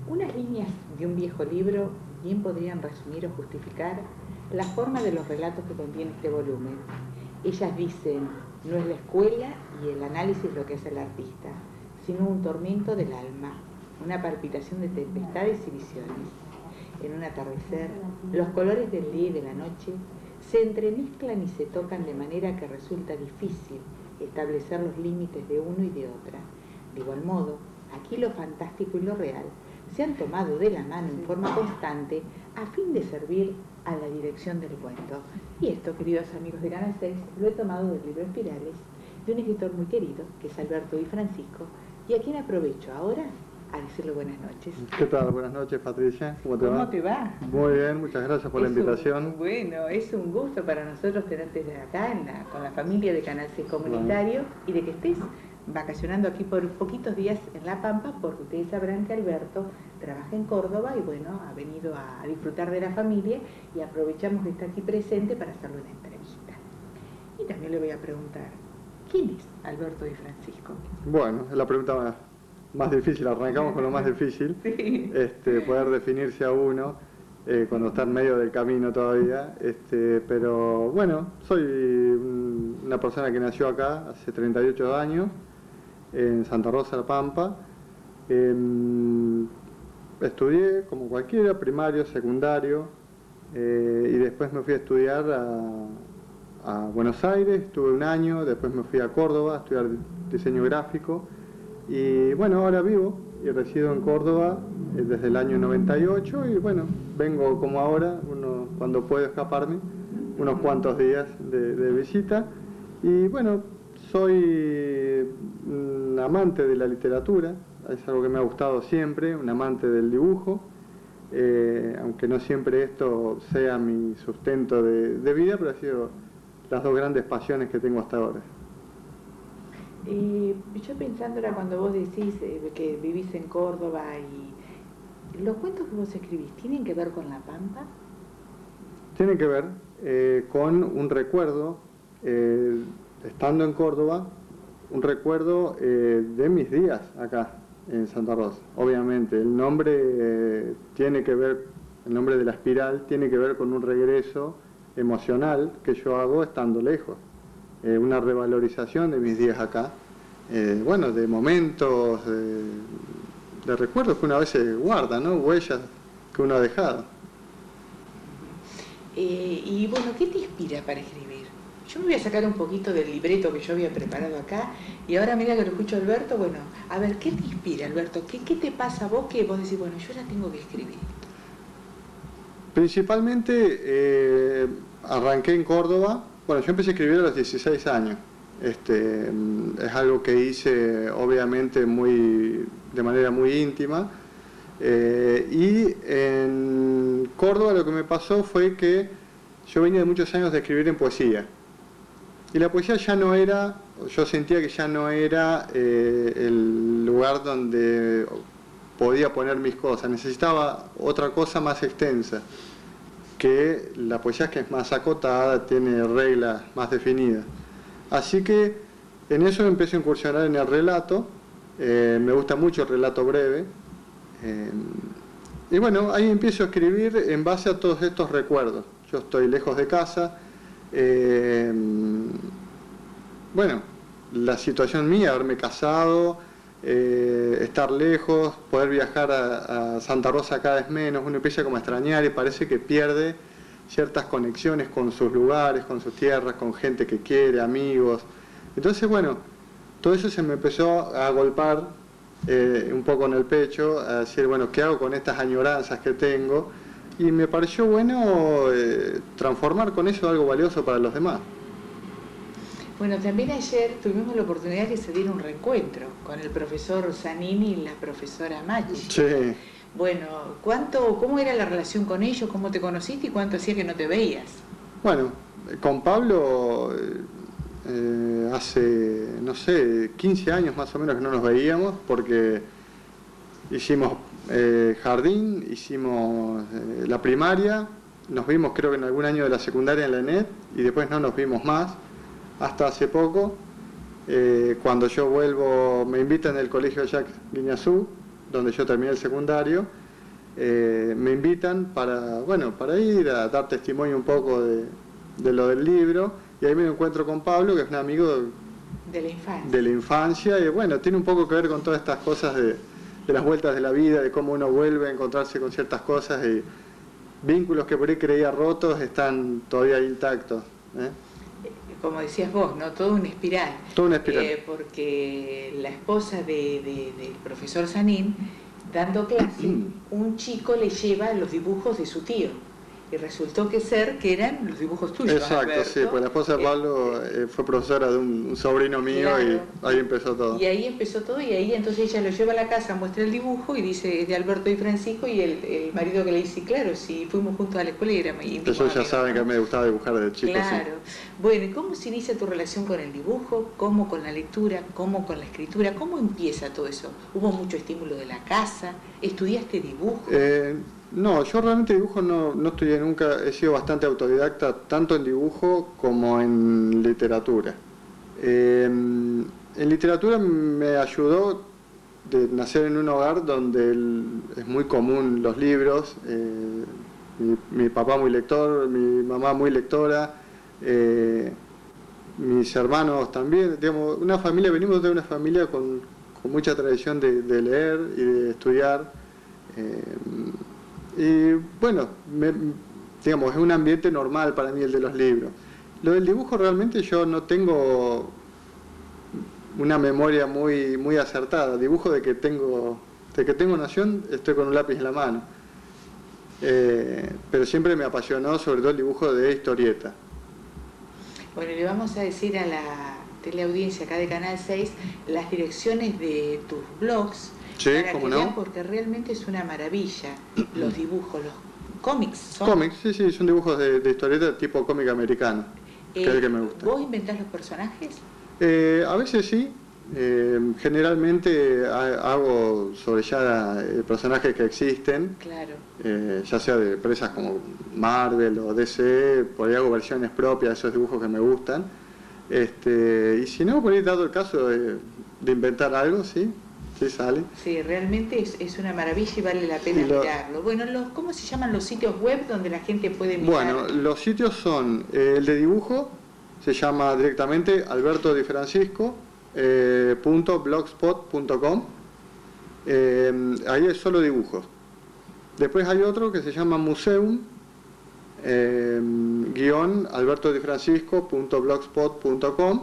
Unas líneas de un viejo libro bien podrían resumir o justificar la forma de los relatos que contiene este volumen. Ellas dicen, no es la escuela y el análisis lo que es el artista, sino un tormento del alma, una palpitación de tempestades y visiones. En un atardecer, los colores del día y de la noche se entremezclan y se tocan de manera que resulta difícil establecer los límites de uno y de otra. De igual modo, aquí lo fantástico y lo real se han tomado de la mano en forma constante a fin de servir a la dirección del cuento. Y esto, queridos amigos de Canal 6, lo he tomado del libro Espirales, de un escritor muy querido, que es Alberto Di Francisco, y a quien aprovecho ahora a decirle buenas noches. ¿Qué tal? Buenas noches, Patricia. ¿Cómo te va? ¿Cómo te va? Muy bien, muchas gracias por la invitación. Bueno, es un gusto para nosotros tenerte desde acá con la familia de Canal 6 Comunitario y de que estés vacacionando aquí por poquitos días en La Pampa, porque ustedes sabrán que Alberto trabaja en Córdoba y bueno, ha venido a disfrutar de la familia y aprovechamos que está aquí presente para hacerle una entrevista. Y también le voy a preguntar, ¿quién es Alberto Di Francisco? Bueno, es la pregunta más difícil, arrancamos con lo más difícil, sí. Poder definirse a uno cuando está en medio del camino todavía, pero bueno, soy una persona que nació acá hace 38 años, en Santa Rosa, La Pampa. Estudié como cualquiera, primario, secundario, y después me fui a estudiar a Buenos Aires, estuve un año, después me fui a Córdoba a estudiar diseño gráfico, y bueno, ahora vivo y resido en Córdoba desde el año 98, y bueno, vengo como ahora, cuando puedo escaparme, unos cuantos días de visita, y bueno, soy un amante de la literatura, es algo que me ha gustado siempre, un amante del dibujo, aunque no siempre esto sea mi sustento de vida, pero ha sido las dos grandes pasiones que tengo hasta ahora. Yo pensando ahora cuando vos decís que vivís en Córdoba y los cuentos que vos escribís, ¿tienen que ver con La Pampa? Tienen que ver con un recuerdo, estando en Córdoba, un recuerdo de mis días acá en Santa Rosa. Obviamente el nombre tiene que ver, el nombre de la espiral tiene que ver con un regreso emocional que yo hago estando lejos, una revalorización de mis días acá, bueno, de momentos, de recuerdos que una vez se guarda, ¿no? Huellas que uno ha dejado. Y bueno, ¿qué te inspira para escribir? Yo me voy a sacar un poquito del libreto que yo había preparado acá y ahora mira que lo escucho a Alberto, bueno, a ver, ¿qué te inspira, Alberto? ¿Qué te pasa a vos que vos decís, bueno, yo la tengo que escribir? Principalmente arranqué en Córdoba, bueno, yo empecé a escribir a los 16 años, es algo que hice obviamente de manera muy íntima, y en Córdoba lo que me pasó fue que yo venía de muchos años de escribir en poesía, y la poesía ya no era, yo sentía que ya no era el lugar donde podía poner mis cosas, necesitaba otra cosa más extensa, que la poesía, que es más acotada, tiene reglas más definidas. Así que en eso empecé a incursionar en el relato, me gusta mucho el relato breve, y bueno, ahí empiezo a escribir en base a todos estos recuerdos. Yo estoy lejos de casa, bueno, la situación mía, haberme casado, estar lejos, poder viajar a Santa Rosa cada vez menos, uno empieza como a extrañar y parece que pierde ciertas conexiones con sus lugares, con sus tierras, con gente que quiere, amigos. Entonces, bueno, todo eso se me empezó a golpear un poco en el pecho, a decir, bueno, ¿qué hago con estas añoranzas que tengo? Y me pareció bueno transformar con eso algo valioso para los demás. Bueno, también ayer tuvimos la oportunidad de se diera un reencuentro con el profesor Zanini y la profesora Maggi. Sí. Bueno, ¿cómo era la relación con ellos? ¿Cómo te conociste y cuánto hacía que no te veías? Bueno, con Pablo hace, no sé, 15 años más o menos que no nos veíamos, porque hicimos jardín, hicimos la primaria, nos vimos creo que en algún año de la secundaria en la ENET y después no nos vimos más, hasta hace poco, cuando yo vuelvo, me invitan del colegio Jacques Guiñazú donde yo terminé el secundario, me invitan para ir a dar testimonio un poco de lo del libro, y ahí me encuentro con Pablo, que es un amigo de la infancia, y bueno, tiene un poco que ver con todas estas cosas de las vueltas de la vida, de cómo uno vuelve a encontrarse con ciertas cosas, y vínculos que por ahí creía rotos están todavía intactos. Como decías vos, ¿no? Todo una espiral. Todo una espiral. Porque la esposa del profesor Sanín, dando clase, un chico le lleva los dibujos de su tío. Y resultó que eran los dibujos tuyos. Exacto, Alberto. sí, pues la esposa de Pablo fue profesora de un sobrino mío, claro, y ahí empezó todo. Y ahí empezó todo, y ahí entonces ella lo lleva a la casa, muestra el dibujo y dice, es de Alberto y Francisco, y el marido que le dice, claro, si fuimos juntos a la escuela y éramos íntimos. Ellos ya saben, ¿no?, que me gustaba dibujar desde chico. Claro. Sí. Bueno, ¿y cómo se inicia tu relación con el dibujo? ¿Cómo con la lectura? ¿Cómo con la escritura? ¿Cómo empieza todo eso? ¿Hubo mucho estímulo de la casa? ¿Estudiaste dibujo? No, yo realmente dibujo no estudié nunca, he sido bastante autodidacta, tanto en dibujo como en literatura. En literatura me ayudó de nacer en un hogar donde es muy común los libros, mi papá muy lector, mi mamá muy lectora, mis hermanos también, digamos, venimos de una familia con mucha tradición de leer y de estudiar. Y bueno, digamos, es un ambiente normal para mí el de los libros. Lo del dibujo realmente yo no tengo una memoria muy acertada. Dibujo de que tengo noción, estoy con un lápiz en la mano. Pero siempre me apasionó sobre todo el dibujo de historieta. Bueno, le vamos a decir a la teleaudiencia acá de Canal 6 las direcciones de tus blogs. Sí, para cómo que no. Vean, porque realmente es una maravilla. Los dibujos, los cómics son. Cómics, sí, son dibujos de historieta tipo cómic americano, que es el que me gusta. ¿Vos inventás los personajes? A veces sí. Generalmente hago sobre ya personajes que existen, claro, ya sea de empresas como Marvel o DC, por ahí hago versiones propias de esos dibujos que me gustan. Y si no, por ahí dado el caso de inventar algo, sí sale. Sí, realmente es una maravilla y vale la pena mirarlo. Bueno, ¿cómo se llaman los sitios web donde la gente puede mirar? Bueno, los sitios son, el de dibujo se llama directamente albertodifrancisco.blogspot.com, ahí es solo dibujos. Después hay otro que se llama Museum, albertodifrancisco.blogspot.com,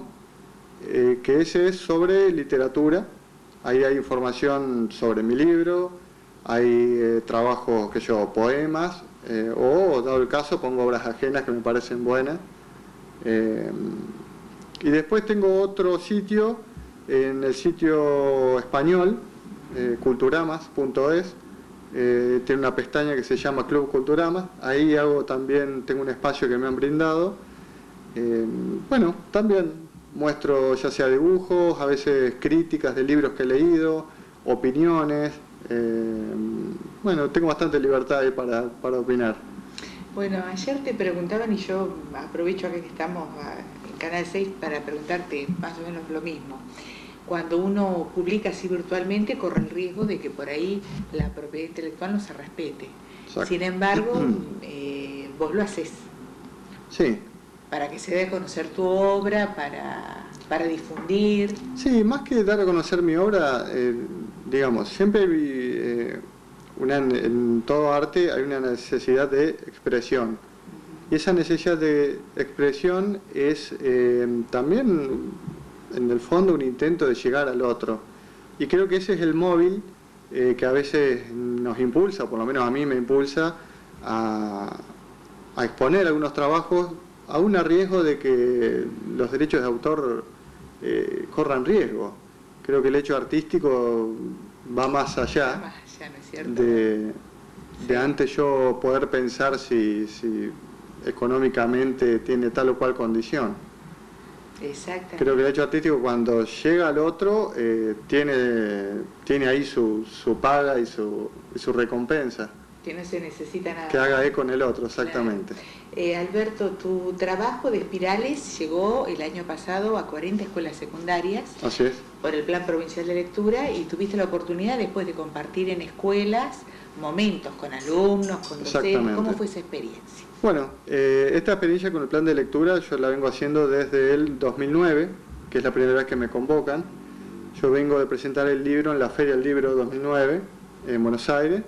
que ese es sobre literatura. Ahí hay información sobre mi libro, hay trabajos, poemas, o dado el caso pongo obras ajenas que me parecen buenas. Y después tengo otro sitio, en el sitio español, culturamas.es, tiene una pestaña que se llama Club Culturamas, ahí tengo un espacio que me han brindado. Bueno, también muestro ya sea dibujos, a veces críticas de libros que he leído, opiniones. Bueno, tengo bastante libertad ahí para opinar. Bueno, ayer te preguntaban y yo aprovecho acá que estamos en Canal 6 para preguntarte más o menos lo mismo. Cuando uno publica así virtualmente corre el riesgo de que por ahí la propiedad intelectual no se respete. Exacto. Sin embargo, vos lo haces. Sí. Para que se dé a conocer tu obra, para difundir. Sí, más que dar a conocer mi obra, digamos, siempre en todo arte hay una necesidad de expresión. Y esa necesidad de expresión es también, en el fondo, un intento de llegar al otro. Y creo que ese es el móvil que a veces nos impulsa, o por lo menos a mí me impulsa, a exponer algunos trabajos, aún a riesgo de que los derechos de autor corran riesgo. Creo que el hecho artístico va más allá, ¿no es cierto? de antes yo poder pensar si económicamente tiene tal o cual condición. Exactamente. Creo que el hecho artístico, cuando llega al otro, tiene ahí su paga y su recompensa. Que no se necesita nada. Que haga eco en el otro, exactamente. Claro. Alberto, tu trabajo de Espirales llegó el año pasado a 40 escuelas secundarias. Así es. Por el Plan Provincial de Lectura, y tuviste la oportunidad después de compartir en escuelas momentos con alumnos, con docentes. ¿Cómo fue esa experiencia? Bueno, esta experiencia con el Plan de Lectura yo la vengo haciendo desde el 2009, que es la primera vez que me convocan. Yo vengo de presentar el libro en la Feria del Libro 2009 en Buenos Aires,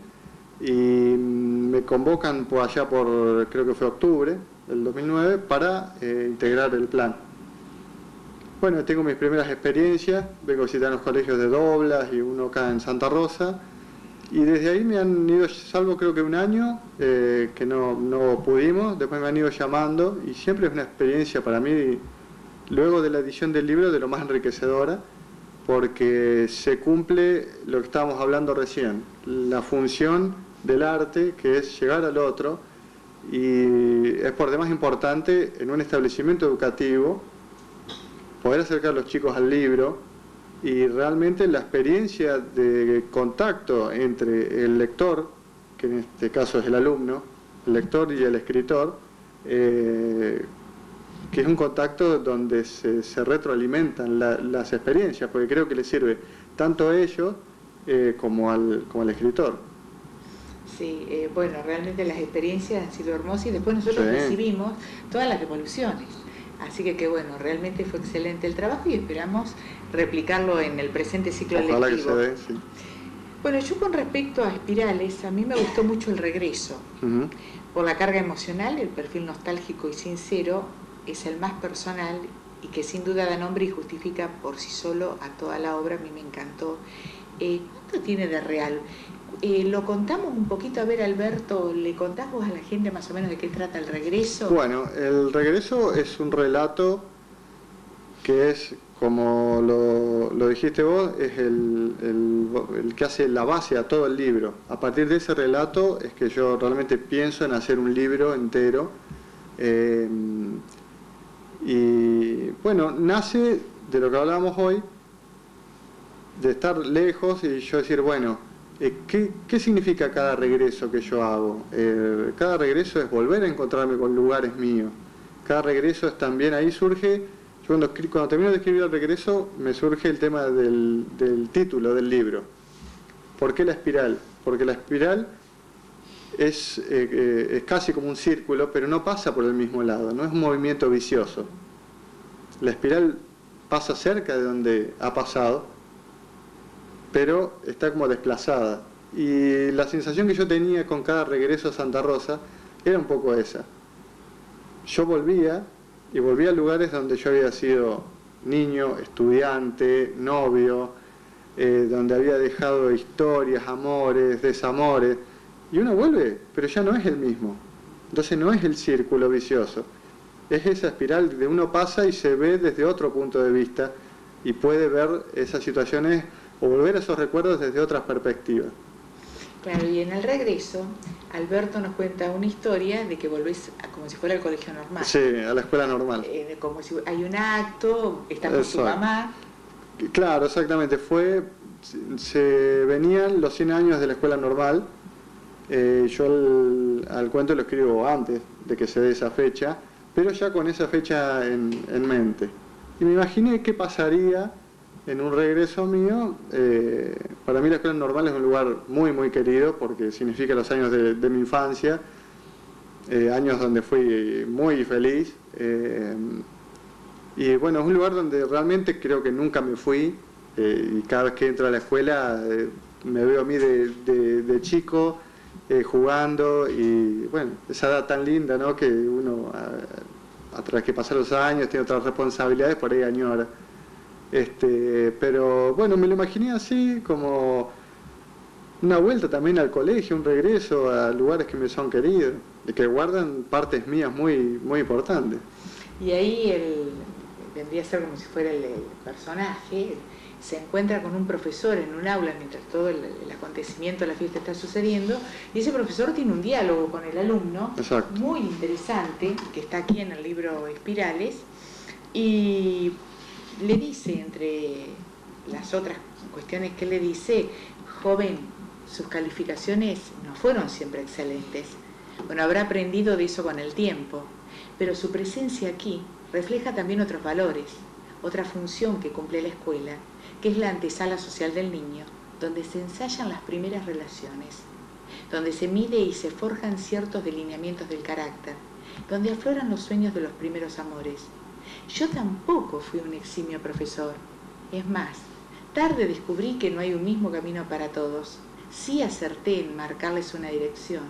y me convocan por allá por, creo que fue octubre del 2009, para integrar el plan. Bueno, tengo mis primeras experiencias, vengo a visitar los colegios de Doblas y uno acá en Santa Rosa, y desde ahí me han ido, salvo creo que un año, que no pudimos, después me han ido llamando, y siempre es una experiencia para mí, luego de la edición del libro, de lo más enriquecedora, porque se cumple lo que estábamos hablando recién, la función del arte, que es llegar al otro, y es por demás importante en un establecimiento educativo poder acercar a los chicos al libro, y realmente la experiencia de contacto entre el lector, que en este caso es el alumno, el lector y el escritor, que es un contacto donde se retroalimentan las experiencias, porque creo que les sirve tanto a ellos como al escritor. Sí, bueno, realmente las experiencias han sido hermosas, y después nosotros recibimos todas las devoluciones. Así que bueno, realmente fue excelente el trabajo, y esperamos replicarlo en el presente ciclo Ojalá lectivo. Que se dé, sí. Bueno, yo con respecto a Espirales, a mí me gustó mucho el regreso. Por la carga emocional, el perfil nostálgico y sincero es el más personal, y que sin duda da nombre y justifica por sí solo a toda la obra. A mí me encantó. ¿Cuánto tiene de real? Lo contamos un poquito, a ver, Alberto, ¿le contás vos a la gente más o menos de qué trata el regreso? Bueno, el regreso es un relato que es, como lo dijiste vos, es el que hace la base a todo el libro. A partir de ese relato es que yo realmente pienso en hacer un libro entero. Y bueno, nace de lo que hablábamos hoy, de estar lejos y yo decir, bueno, ¿qué significa cada regreso que yo hago? Cada regreso es volver a encontrarme con lugares míos. Cada regreso es también, ahí surge, yo cuando termino de escribir el regreso, me surge el tema del título del libro. ¿Por qué la espiral? Porque la espiral es casi como un círculo, pero no pasa por el mismo lado, no es un movimiento vicioso. La espiral pasa cerca de donde ha pasado, pero está como desplazada. Y la sensación que yo tenía con cada regreso a Santa Rosa era un poco esa. Yo volvía a lugares donde yo había sido niño, estudiante, novio, donde había dejado historias, amores, desamores, y uno vuelve, pero ya no es el mismo. Entonces no es el círculo vicioso, es esa espiral de uno pasa y se ve desde otro punto de vista, y puede ver esas situaciones o volver a esos recuerdos desde otras perspectivas. Claro, y en el regreso, Alberto nos cuenta una historia de que volvés como si fuera al colegio normal. Sí, a la escuela normal. Como si hay un acto, está con su mamá. Claro, exactamente. Se venían los 100 años de la escuela normal. Yo al cuento lo escribo antes de que se dé esa fecha, pero ya con esa fecha en mente. Y me imaginé qué pasaría en un regreso mío. Para mí la escuela normal es un lugar muy muy querido porque significa los años de mi infancia, años donde fui muy feliz, y bueno, es un lugar donde realmente creo que nunca me fui, y cada vez que entro a la escuela me veo a mí de chico jugando, y bueno, esa edad tan linda, ¿no? Que uno a través que pasan los años tiene otras responsabilidades, por ahí añora. Pero bueno, me lo imaginé así, como una vuelta también al colegio, un regreso a lugares que me son queridos, y que guardan partes mías muy, muy importantes. Y ahí vendría a ser como si fuera el personaje, se encuentra con un profesor en un aula mientras todo el acontecimiento, la fiesta está sucediendo, y ese profesor tiene un diálogo con el alumno. Exacto. Muy interesante, que está aquí en el libro Espirales, y le dice, entre las otras cuestiones que le dice, joven, sus calificaciones no fueron siempre excelentes. Bueno, habrá aprendido de eso con el tiempo, pero su presencia aquí refleja también otros valores, otra función que cumple la escuela, que es la antesala social del niño, donde se ensayan las primeras relaciones, donde se mide y se forjan ciertos delineamientos del carácter, donde afloran los sueños de los primeros amores. Yo tampoco fui un eximio profesor. Es más, tarde descubrí que no hay un mismo camino para todos. Sí acerté en marcarles una dirección,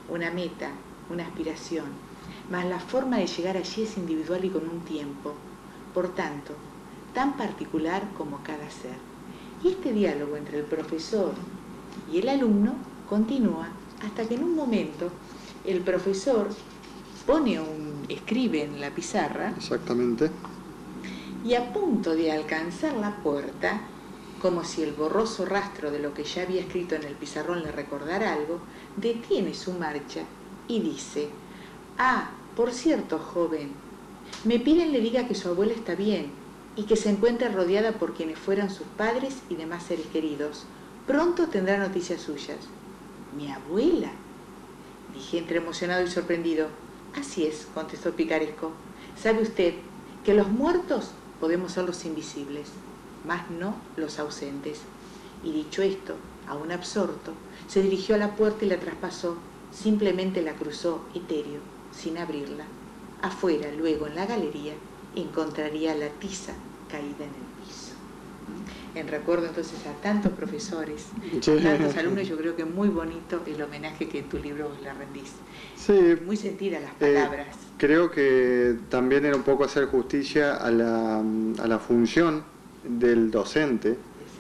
una meta, una aspiración, mas la forma de llegar allí es individual y con un tiempo, por tanto, tan particular como cada ser. Y este diálogo entre el profesor y el alumno continúa hasta que en un momento el profesor escribe en la pizarra. Exactamente. Y a punto de alcanzar la puerta, como si el borroso rastro de lo que ya había escrito en el pizarrón le recordara algo, detiene su marcha y dice: «Ah, por cierto, joven, me piden le diga que su abuela está bien y que se encuentra rodeada por quienes fueran sus padres y demás seres queridos. Pronto tendrá noticias suyas». «¿Mi abuela?», dije entre emocionado y sorprendido. «Así es», contestó picaresco. «Sabe usted que los muertos podemos ser los invisibles, mas no los ausentes». Y dicho esto, aún absorto, se dirigió a la puerta y la traspasó, simplemente la cruzó etéreo, sin abrirla. Afuera, luego en la galería, encontraría la tiza caída en el piso. En recuerdo entonces a tantos profesores, Sí. a tantos alumnos, yo creo que muy bonito el homenaje que en tu libro le rendís. Sí, Muy sentida las palabras. Creo que también era un poco hacer justicia a la función del docente,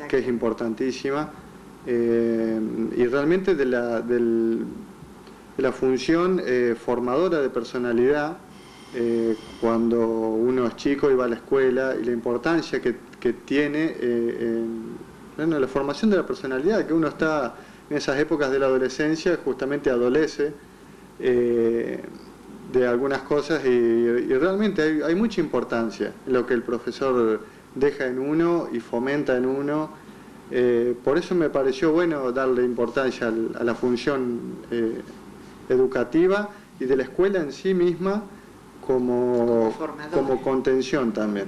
que es importantísima, y realmente de la función formadora de personalidad cuando uno es chico y va a la escuela, y la importancia que tiene en la formación de la personalidad, que uno está en esas épocas de la adolescencia, justamente adolece de algunas cosas, y realmente hay mucha importancia en lo que el profesor deja en uno y fomenta en uno. Por eso me pareció bueno darle importancia a la función educativa y de la escuela en sí misma como contención también.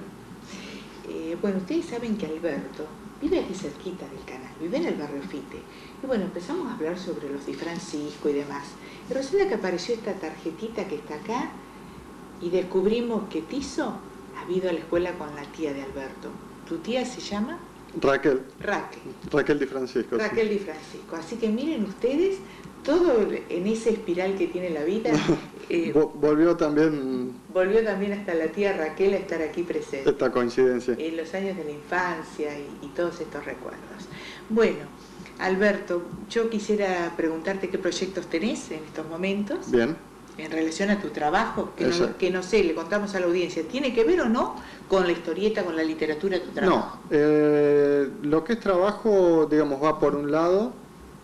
Bueno, ustedes saben que Alberto vive aquí cerquita del canal, vive en el barrio Fite. Y bueno, empezamos a hablar sobre los Di Francisco y demás. Y resulta que apareció esta tarjetita que está acá y descubrimos que Tiso ha ido a la escuela con la tía de Alberto. ¿Tu tía se llama? Raquel. Raquel Di Francisco. Raquel Di Francisco. Así que miren ustedes, todo en esa espiral que tiene la vida. Volvió también hasta la tía Raquel a estar aquí presente. Esta coincidencia. En los años de la infancia y todos estos recuerdos. Bueno, Alberto, yo quisiera preguntarte qué proyectos tenés en estos momentos. Bien. En relación a tu trabajo, que no sé, le contamos a la audiencia, ¿tiene que ver o no con la historieta, con la literatura, tu trabajo? No, lo que es trabajo, digamos, va por un lado,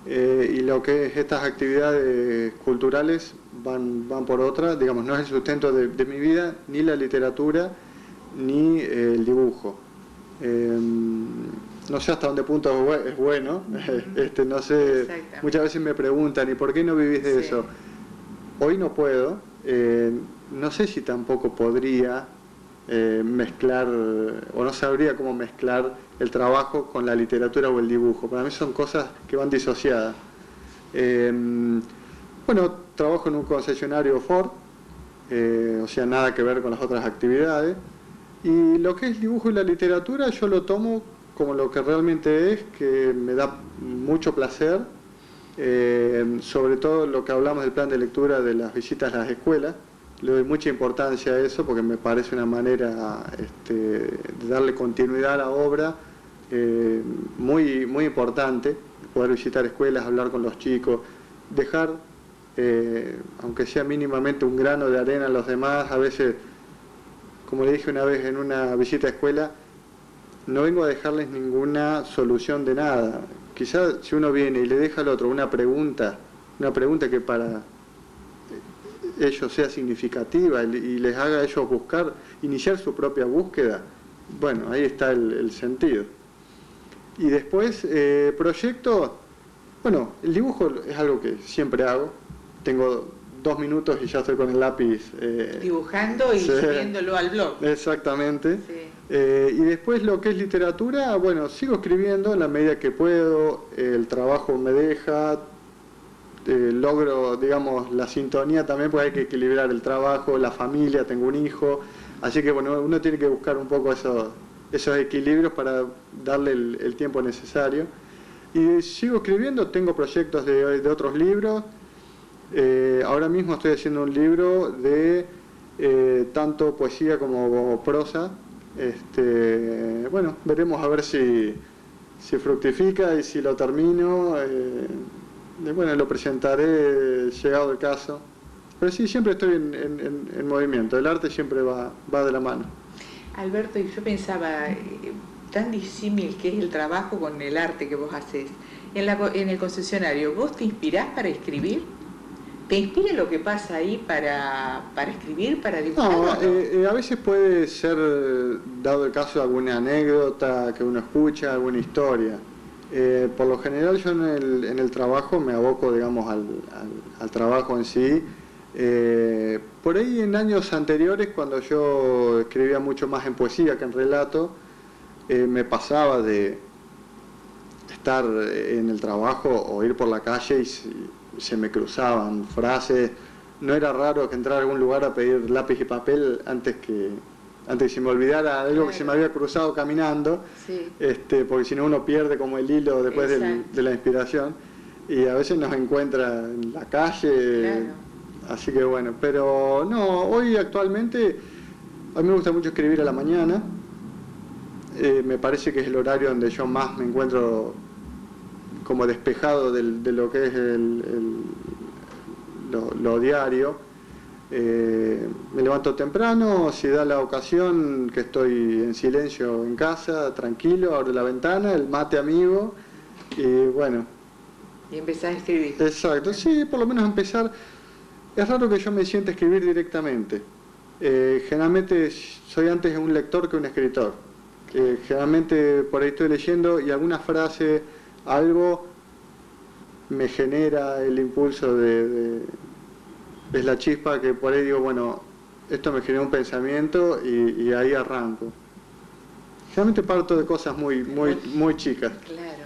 y lo que es estas actividades culturales van por otra. Digamos, no es el sustento de mi vida, ni la literatura, ni el dibujo. No sé hasta dónde punto es bueno, no sé, muchas veces me preguntan, ¿y por qué no vivís de eso? Hoy no puedo, no sé si tampoco podría mezclar, o no sabría cómo mezclar el trabajo con la literatura o el dibujo. Para mí son cosas que van disociadas. Bueno, trabajo en un concesionario Ford, o sea, nada que ver con las otras actividades. Y lo que es el dibujo y la literatura yo lo tomo como lo que realmente es, que me da mucho placer. Sobre todo lo que hablamos del plan de lectura de las visitas a las escuelas, le doy mucha importancia a eso porque me parece una manera de darle continuidad a la obra muy, muy importante, poder visitar escuelas, hablar con los chicos, dejar, aunque sea mínimamente un grano de arena a los demás. A veces, como le dije una vez en una visita a escuela, no vengo a dejarles ninguna solución de nada. Quizás si uno viene y le deja al otro una pregunta que para ellos sea significativa y les haga a ellos iniciar su propia búsqueda, bueno, ahí está el sentido. Y después, proyectos, Bueno, el dibujo es algo que siempre hago. Tengo 2 minutos y ya estoy con el lápiz. Dibujando y sí, subiéndolo al blog. Exactamente. Sí. Y después lo que es literatura, bueno, sigo escribiendo en la medida que puedo, el trabajo me deja, logro, digamos, la sintonía también, porque hay que equilibrar el trabajo, la familia, tengo un hijo, así que bueno, uno tiene que buscar un poco esos equilibrios para darle el tiempo necesario. Y sigo escribiendo, tengo proyectos de otros libros. Ahora mismo estoy haciendo un libro de tanto poesía como prosa. Bueno, veremos a ver si fructifica y si lo termino. Bueno, lo presentaré llegado el caso. Pero sí, siempre estoy en movimiento. El arte siempre va de la mano. Alberto, y yo pensaba, tan disímil que es el trabajo con el arte que vos haces. En el concesionario, ¿vos te inspirás para escribir? ¿Te inspira lo que pasa ahí para escribir, para dibujar? No, a veces puede ser, dado el caso, alguna anécdota que uno escucha, alguna historia. Por lo general yo en el trabajo me aboco, digamos, al trabajo en sí. Por ahí en años anteriores, cuando yo escribía mucho más en poesía que en relato, me pasaba de estar en el trabajo o ir por la calle y se me cruzaban frases. No era raro que entrara a algún lugar a pedir lápiz y papel antes que se me olvidara algo, claro, que se me había cruzado caminando, sí, porque si no uno pierde como el hilo después de la inspiración, y a veces nos encuentra en la calle, claro. Así que bueno, pero no, hoy actualmente a mí me gusta mucho escribir a la mañana. Me parece que es el horario donde yo más me encuentro como despejado de lo que es lo diario. Me levanto temprano, si da la ocasión que estoy en silencio en casa, tranquilo, abro la ventana, el mate amigo y bueno. Y empezás a escribir. Exacto, sí, por lo menos empezar. Es raro que yo me sienta a escribir directamente. Generalmente soy antes un lector que un escritor. Generalmente por ahí estoy leyendo y alguna frase, algo me genera el impulso es la chispa que por ahí digo, bueno, esto me genera un pensamiento y ahí arranco. Generalmente parto de cosas muy chicas. Claro.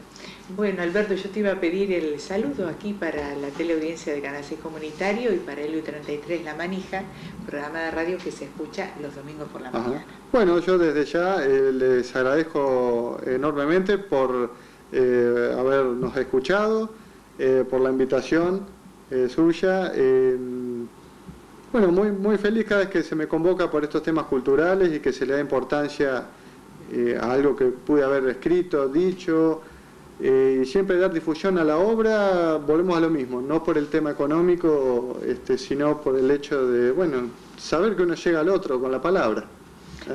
Bueno, Alberto, yo te iba a pedir el saludo aquí para la teleaudiencia de Canal 6 Comunitario y para el U33 La Manija, programa de radio que se escucha los domingos por la mañana. Bueno, yo desde ya les agradezco enormemente por habernos escuchado, por la invitación suya. Bueno, muy feliz cada vez que se me convoca por estos temas culturales y que se le da importancia a algo que pude haber escrito, dicho, y siempre dar difusión a la obra. Volvemos a lo mismo, no por el tema económico, sino por el hecho de, bueno, saber que uno llega al otro con la palabra.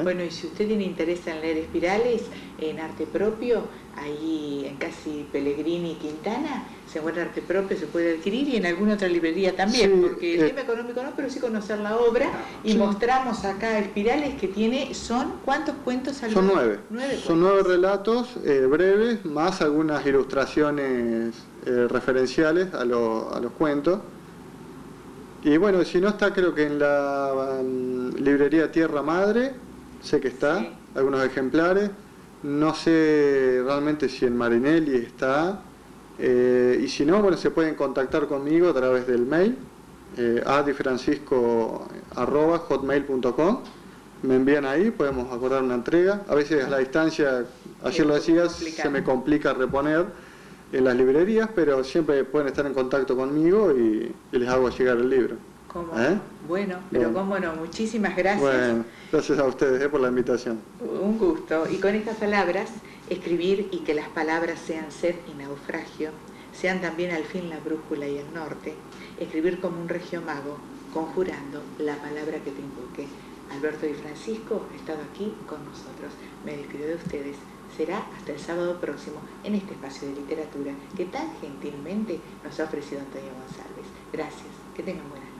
Bueno, y si usted tiene interés en leer espirales en arte propio, ahí en casi Pellegrini y Quintana, se encuentra arte propio, se puede adquirir y en alguna otra librería también, sí, porque el tema económico no, pero sí conocer la obra y sí, mostramos acá espirales que tiene, ¿cuántos cuentos? Son 9. Son 9 relatos breves, más algunas ilustraciones referenciales a los cuentos. Y bueno, si no está, creo que en la librería Tierra Madre, sé que está, sí, algunos ejemplares. No sé realmente si en Marinelli está. Y si no, bueno, se pueden contactar conmigo a través del mail, adifrancisco@hotmail.com. Me envían ahí, podemos acordar una entrega. A veces a la distancia, ayer lo decías, se me complica reponer en las librerías, pero siempre pueden estar en contacto conmigo y les hago llegar el libro. ¿Cómo? Bueno, pero cómo no, muchísimas gracias. Bueno, gracias a ustedes por la invitación. Un gusto. Y con estas palabras, escribir y que las palabras sean sed y naufragio, sean también al fin la brújula y el norte, escribir como un regio mago, conjurando la palabra que te invoque. Alberto Di Francisco ha estado aquí con nosotros. Me despido de ustedes. Será hasta el sábado próximo en este espacio de literatura que tan gentilmente nos ha ofrecido Antonio González. Gracias. Que tengan buenas